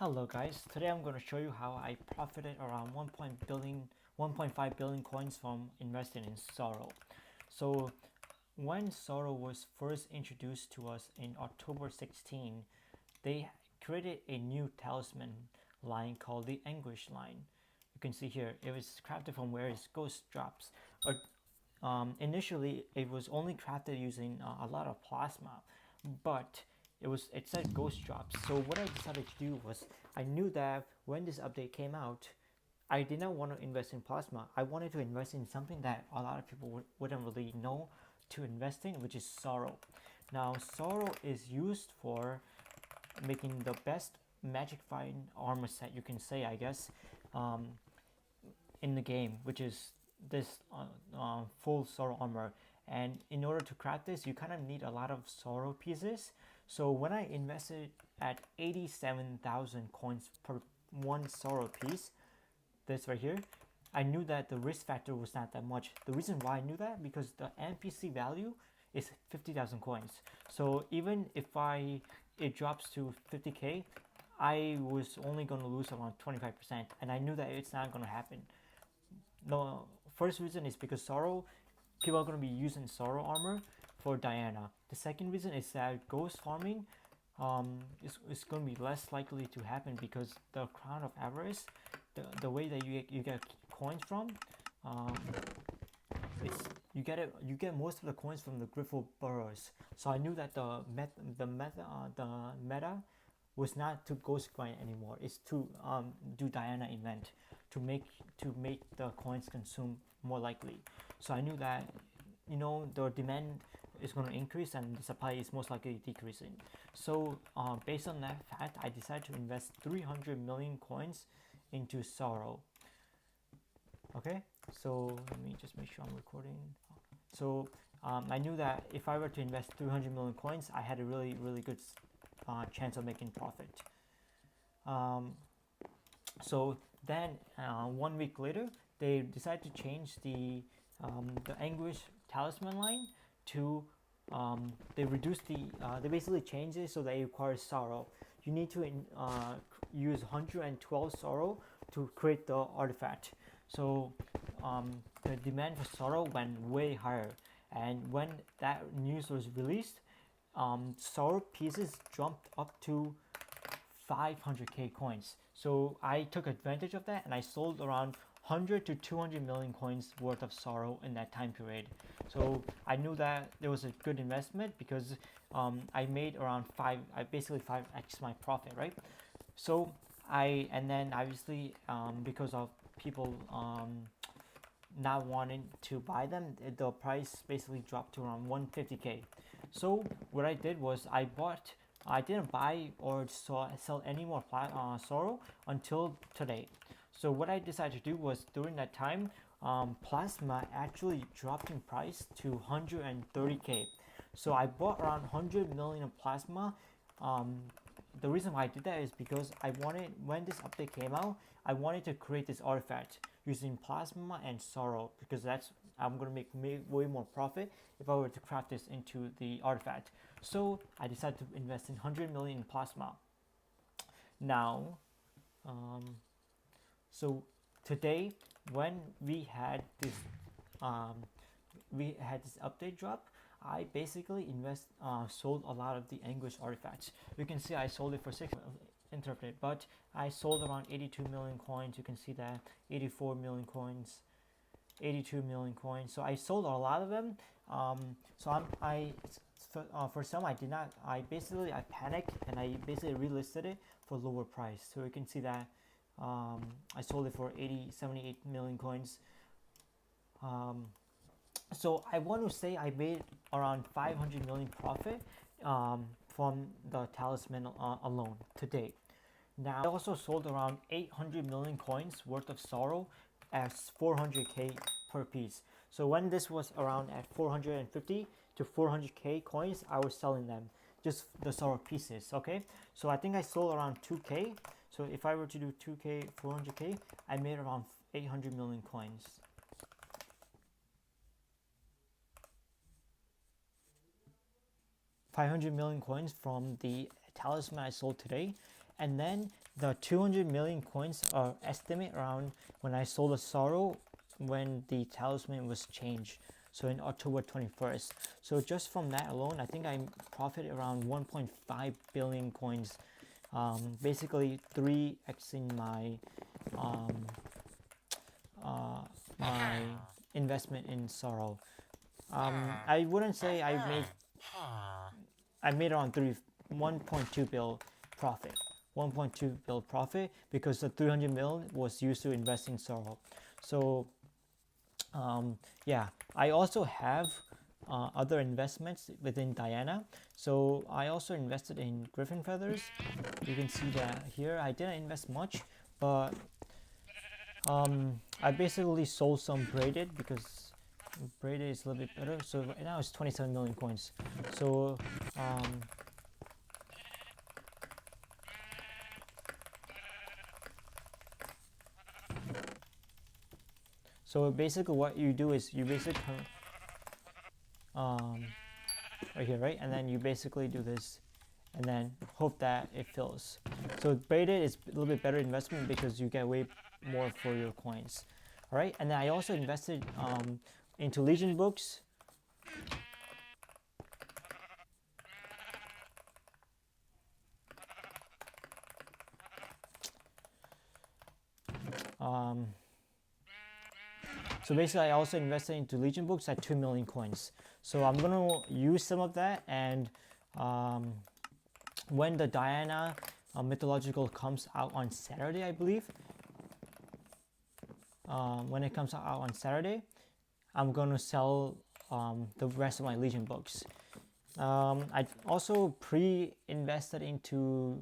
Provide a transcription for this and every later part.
Hello guys, today I'm going to show you how I profited around 1.5 billion coins from investing in Sorrow. So when Sorrow was first introduced to us in October 16, they created a new talisman line called the Anguish line. You can see here, it was crafted from various ghost drops. Initially, it was only crafted using a lot of plasma, but it said ghost drops. So what I decided to do was I knew that when this update came out, I did not want to invest in plasma. I wanted to invest in something that a lot of people wouldn't really know to invest in, which is Sorrow. Now, Sorrow is used for making the best magic fighting armor set you can say, I guess, um, in the game, which is this full Sorrow armor. And in order to craft this, you kind of need a lot of Sorrow pieces. So when I invested at 87,000 coins per one Sorrow piece, this right here, I knew that the risk factor was not that much. The reason why I knew that, because the NPC value is 50,000 coins. So even if it drops to 50k, I was only going to lose around 25%, and I knew that it's not going to happen. The first reason is because Sorrow, people are going to be using Sorrow armor for Diana. The second reason is that ghost farming is going to be less likely to happen because the Crown of Avarice, the way that you get coins from, um, it's you get most of the coins from the Griffle burrows. So I knew that the meta was not to ghost grind anymore. It's to do Diana event to make the coins consume more likely. So I knew that the demand is going to increase and the supply is most likely decreasing. So based on that fact, I decided to invest 300 million coins into Sorrow. Okay, so let me just make sure I'm recording. So I knew that if I were to invest 300 million coins, I had a really good chance of making profit. So then 1 week later, they decided to change the Anguish talisman line to they reduced they basically changed it so that it requires Sorrow. You need to use 112 Sorrow to create the artifact. So the demand for Sorrow went way higher, and when that news was released, Sorrow pieces jumped up to 500k coins. So I took advantage of that and I sold around 100 to 200 million coins worth of Sorrow in that time period. So I knew that there was a good investment because I made around I basically 5x my profit, right? So and then obviously because of people not wanting to buy them, the price basically dropped to around 150k. So what I did was I didn't buy or sell any more Sorrow until today. So what I decided to do was during that time, Plasma actually dropped in price to 130k. So I bought around 100 million of Plasma. The reason why I did that is because I wanted, when this update came out, I wanted to create this artifact using Plasma and Sorrow because I'm going to make way more profit if I were to craft this into the artifact. So I decided to invest in 100 million in Plasma. Now, so today when um, we had this update drop, I basically sold a lot of the Anguish artifacts. You can see I sold it for 6 interpreted, but I sold around 82 million coins. You can see that 84 million coins, 82 million coins. So I sold a lot of them. For some I did not. I panicked and I basically relisted it for lower price. So you can see that I sold it for 78 million coins. So I want to say I made around 500 million profit from the talisman alone today. Now I also sold around 800 million coins worth of Sorrow as 400k per piece. So when this was around at 450 to 400k coins, I was selling them, just the Sorrow pieces. Okay, so I think I sold around 2k. So if I were to do 2k, 400k, I made around 800 million coins. 500 million coins from the talisman I sold today, and then the 200 million coins are estimate around when I sold the Sorrow when the talisman was changed. So in October 21st. So just from that alone, I think I profited around 1.5 billion coins. Basically 3xing my investment in Sorrow. I wouldn't say I made around 1.2 bill profit. 1.2 bill profit because the 300 mil was used to invest in Sorrow. So yeah, I also have other investments within Diana. So I also invested in Griffin Feathers. You can see that here. I didn't invest much, but I basically sold some braided because braided is a little bit better. So right now it's 27 million coins. So so basically what you do is you basically right here, right? And then you basically do this and then hope that it fills. So braided is a little bit better investment because you get way more for your coins. All right, and then I also invested into Legion books. So basically I also invested into Legion books at 2 million coins. So I'm gonna use some of that, and when the Diana mythological comes out on Saturday, I believe, when it comes out on Saturday, I'm gonna sell the rest of my Legion books. I also pre-invested into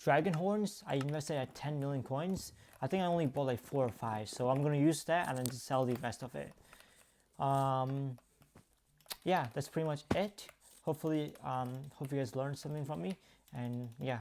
Dragon Horns. I invested at 10 million coins. I think I only bought like 4 or 5, so I'm gonna use that and then just sell the rest of it. Yeah, that's pretty much it. Hopefully, hope you guys learned something from me, and yeah.